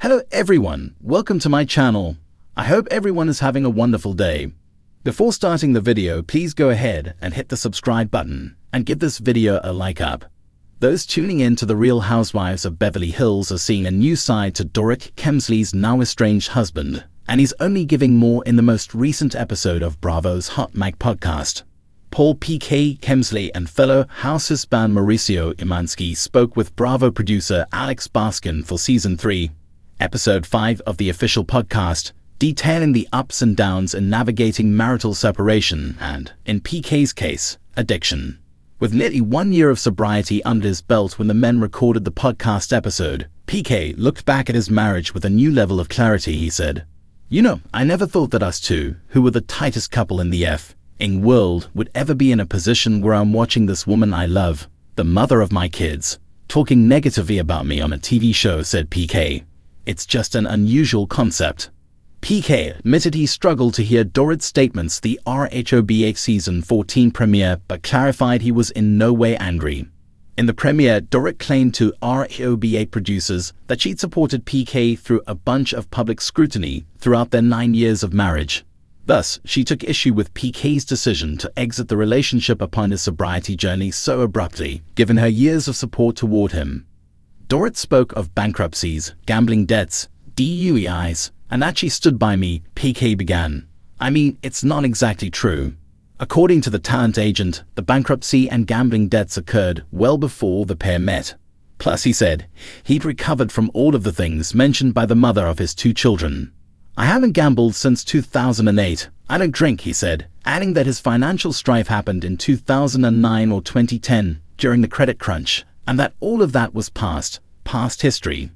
Hello everyone, welcome to my channel. I hope everyone is having a wonderful day. Before starting the video, please go ahead and hit the subscribe button and give this video a like up. Those tuning in to the Real Housewives of Beverly Hills are seeing a new side to Dorit, Kemsley's now estranged husband, and he's only giving more in the most recent episode of Bravo's Hot Mic podcast. Paul PK Kemsley and fellow House husband Mauricio Imansky spoke with Bravo producer Alex Baskin for Season 3, Episode 5 of the official podcast, detailing the ups and downs in navigating marital separation and, in PK's case, addiction. With nearly 1 year of sobriety under his belt when the men recorded the podcast episode, PK looked back at his marriage with a new level of clarity. He said, "You know, I never thought that us two, who were the tightest couple in the F-ing world, would ever be in a position where I'm watching this woman I love, the mother of my kids, talking negatively about me on a TV show," said PK. "It's just an unusual concept." PK admitted he struggled to hear Dorit's statements the RHOBH Season 14 premiere, but clarified he was in no way angry. In the premiere, Dorit claimed to RHOBH producers that she'd supported PK through a bunch of public scrutiny throughout their 9 years of marriage. Thus, she took issue with PK's decision to exit the relationship upon his sobriety journey so abruptly, given her years of support toward him. Dorit spoke of bankruptcies, gambling debts, DUIs, and that she stood by me, PK began. "I mean, it's not exactly true. According to the talent agent, the bankruptcy and gambling debts occurred well before the pair met. Plus," he said, "he'd recovered from all of the things mentioned by the mother of his 2 children. I haven't gambled since 2008. I don't drink," he said, adding that his financial strife happened in 2009 or 2010 during the credit crunch, and that all of that was past history.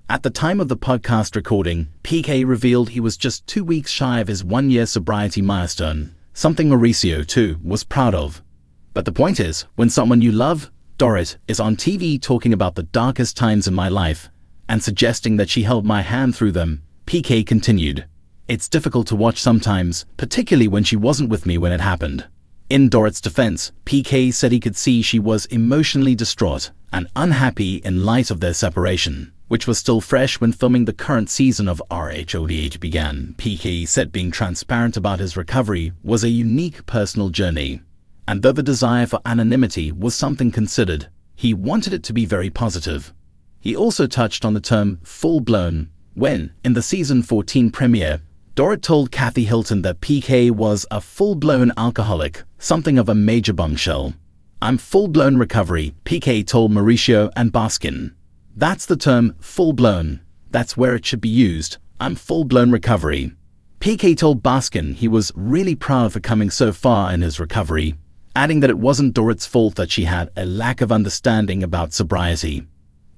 At the time of the podcast recording, PK revealed he was just 2 weeks shy of his 1-year sobriety milestone, something Mauricio, too, was proud of. But the point is, when someone you love, Dorit, is on TV talking about the darkest times in my life and suggesting that she held my hand through them, PK continued, "It's difficult to watch sometimes, particularly when she wasn't with me when it happened." In Dorit's defense, PK said he could see she was emotionally distraught and unhappy in light of their separation, which was still fresh when filming the current season of RHOBH began. PK said being transparent about his recovery was a unique personal journey, and though the desire for anonymity was something considered, he wanted it to be very positive. He also touched on the term full-blown when, in the Season 14 premiere, Dorit told Kathy Hilton that PK was a full-blown alcoholic, something of a major bombshell. "I'm full-blown recovery," PK told Mauricio and Baskin. "That's the term, full-blown. That's where it should be used. I'm full-blown recovery." PK told Baskin he was really proud for coming so far in his recovery, adding that it wasn't Dorit's fault that she had a lack of understanding about sobriety.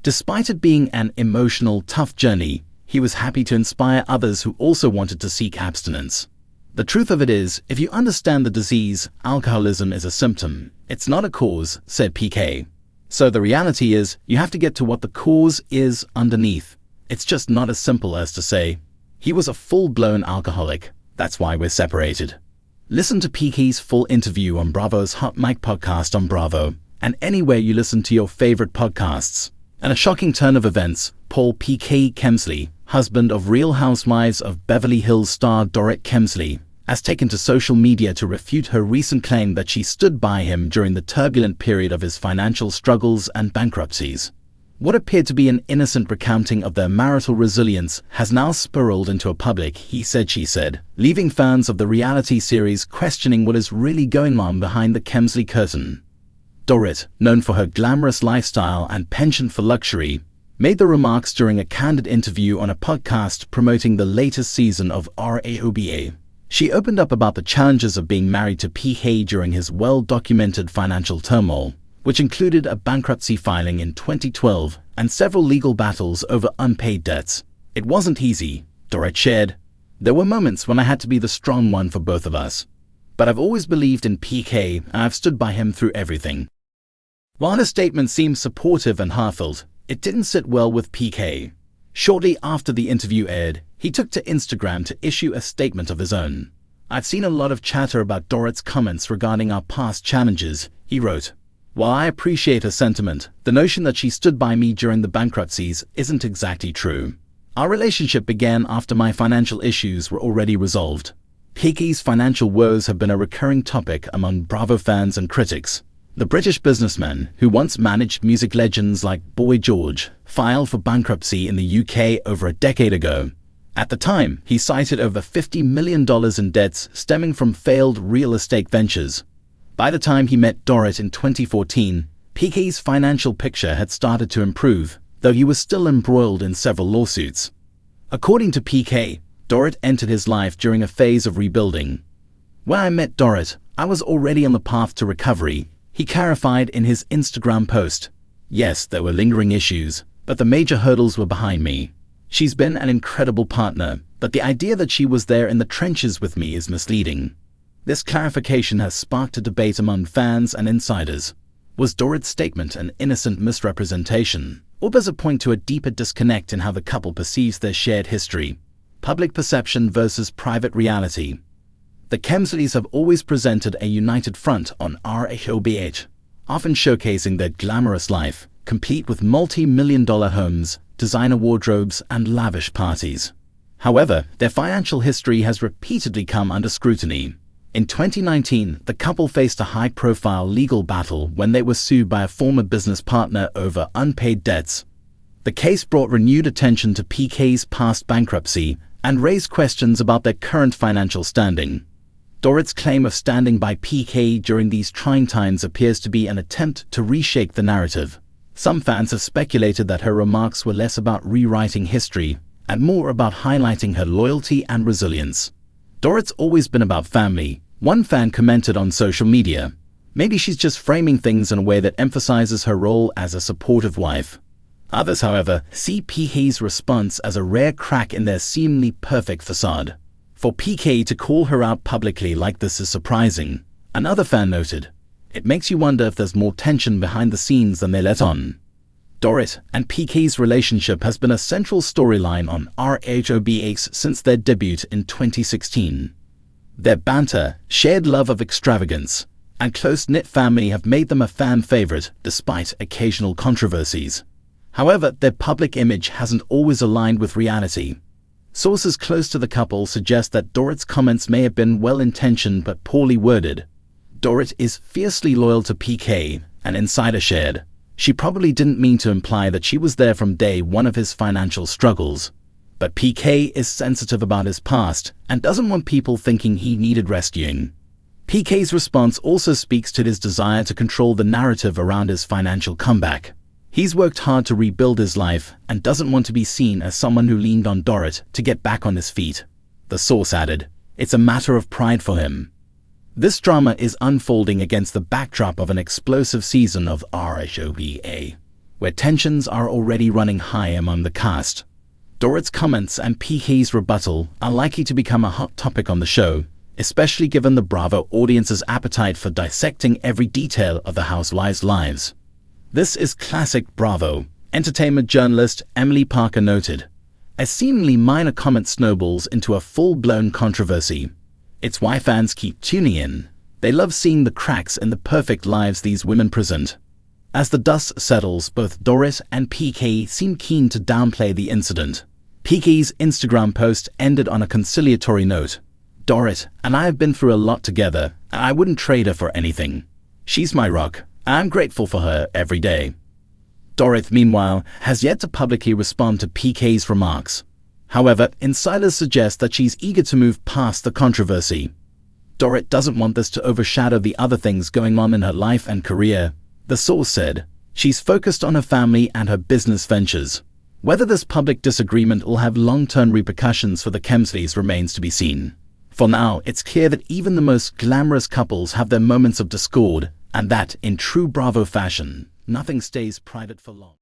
Despite it being an emotional, tough journey, he was happy to inspire others who also wanted to seek abstinence. "The truth of it is, if you understand the disease, alcoholism is a symptom. It's not a cause," said PK. "So the reality is, you have to get to what the cause is underneath. It's just not as simple as to say, he was a full-blown alcoholic. That's why we're separated." Listen to PK's full interview on Bravo's Hot Mic podcast on Bravo, and anywhere you listen to your favorite podcasts. And a shocking turn of events, Paul PK Kemsley, husband of Real Housewives of Beverly Hills star Dorit Kemsley, has taken to social media to refute her recent claim that she stood by him during the turbulent period of his financial struggles and bankruptcies. What appeared to be an innocent recounting of their marital resilience has now spiraled into a public he said she said, leaving fans of the reality series questioning what is really going on behind the Kemsley curtain. Dorit, known for her glamorous lifestyle and penchant for luxury, made the remarks during a candid interview on a podcast promoting the latest season of RHOBH. She opened up about the challenges of being married to PK during his well-documented financial turmoil, which included a bankruptcy filing in 2012 and several legal battles over unpaid debts. "It wasn't easy," Dorit shared. "There were moments when I had to be the strong one for both of us. But I've always believed in PK and I've stood by him through everything." While her statement seemed supportive and heartfelt, it didn't sit well with PK. Shortly after the interview aired, he took to Instagram to issue a statement of his own. "I've seen a lot of chatter about Dorit's comments regarding our past challenges," he wrote. "While I appreciate her sentiment, the notion that she stood by me during the bankruptcies isn't exactly true. Our relationship began after my financial issues were already resolved. PK's financial woes have been a recurring topic among Bravo fans and critics. The British businessman, who once managed music legends like Boy George, filed for bankruptcy in the UK over a decade ago. At the time, he cited over $50 million in debts stemming from failed real estate ventures. By the time he met Dorit in 2014, PK's financial picture had started to improve, though he was still embroiled in several lawsuits. According to PK, Dorit entered his life during a phase of rebuilding. "When I met Dorit, I was already on the path to recovery," he clarified in his Instagram post. "Yes, there were lingering issues, but the major hurdles were behind me. She's been an incredible partner, but the idea that she was there in the trenches with me is misleading." This clarification has sparked a debate among fans and insiders. Was Dorit's statement an innocent misrepresentation, or does it point to a deeper disconnect in how the couple perceives their shared history? Public perception versus private reality. The Kemsleys have always presented a united front on RHOBH, often showcasing their glamorous life, complete with multi-million-dollar homes, designer wardrobes, and lavish parties. However, their financial history has repeatedly come under scrutiny. In 2019, the couple faced a high-profile legal battle when they were sued by a former business partner over unpaid debts. The case brought renewed attention to PK's past bankruptcy and raised questions about their current financial standing. Dorit's claim of standing by PK during these trying times appears to be an attempt to reshape the narrative. Some fans have speculated that her remarks were less about rewriting history and more about highlighting her loyalty and resilience. Dorit's always been about family. One fan commented on social media, "Maybe she's just framing things in a way that emphasizes her role as a supportive wife." Others, however, see PK's response as a rare crack in their seemingly perfect facade. For PK to call her out publicly like this is surprising. Another fan noted, "It makes you wonder if there's more tension behind the scenes than they let on." Dorit and PK's relationship has been a central storyline on RHOBH since their debut in 2016. Their banter, shared love of extravagance, and close-knit family have made them a fan favorite despite occasional controversies. However, their public image hasn't always aligned with reality. Sources close to the couple suggest that Dorit's comments may have been well-intentioned but poorly worded. Dorit is fiercely loyal to PK, an insider shared. She probably didn't mean to imply that she was there from day one of his financial struggles. But PK is sensitive about his past and doesn't want people thinking he needed rescuing. PK's response also speaks to his desire to control the narrative around his financial comeback. He's worked hard to rebuild his life and doesn't want to be seen as someone who leaned on Dorit to get back on his feet. The source added, "It's a matter of pride for him." This drama is unfolding against the backdrop of an explosive season of RHOBH, where tensions are already running high among the cast. Dorit's comments and PK's rebuttal are likely to become a hot topic on the show, especially given the Bravo audience's appetite for dissecting every detail of the Housewives' lives. "This is classic Bravo," entertainment journalist Emily Parker noted. A seemingly minor comment snowballs into a full-blown controversy. It's why fans keep tuning in. They love seeing the cracks in the perfect lives these women present. As the dust settles, both Dorit and PK seem keen to downplay the incident. PK's Instagram post ended on a conciliatory note. "Dorit and I have been through a lot together, and I wouldn't trade her for anything. She's my rock. I'm grateful for her every day." Dorit, meanwhile, has yet to publicly respond to PK's remarks. However, insiders suggest that she's eager to move past the controversy. Dorit doesn't want this to overshadow the other things going on in her life and career. The source said, "She's focused on her family and her business ventures." Whether this public disagreement will have long-term repercussions for the Kemsleys remains to be seen. For now, it's clear that even the most glamorous couples have their moments of discord, and that, in true Bravo fashion, nothing stays private for long.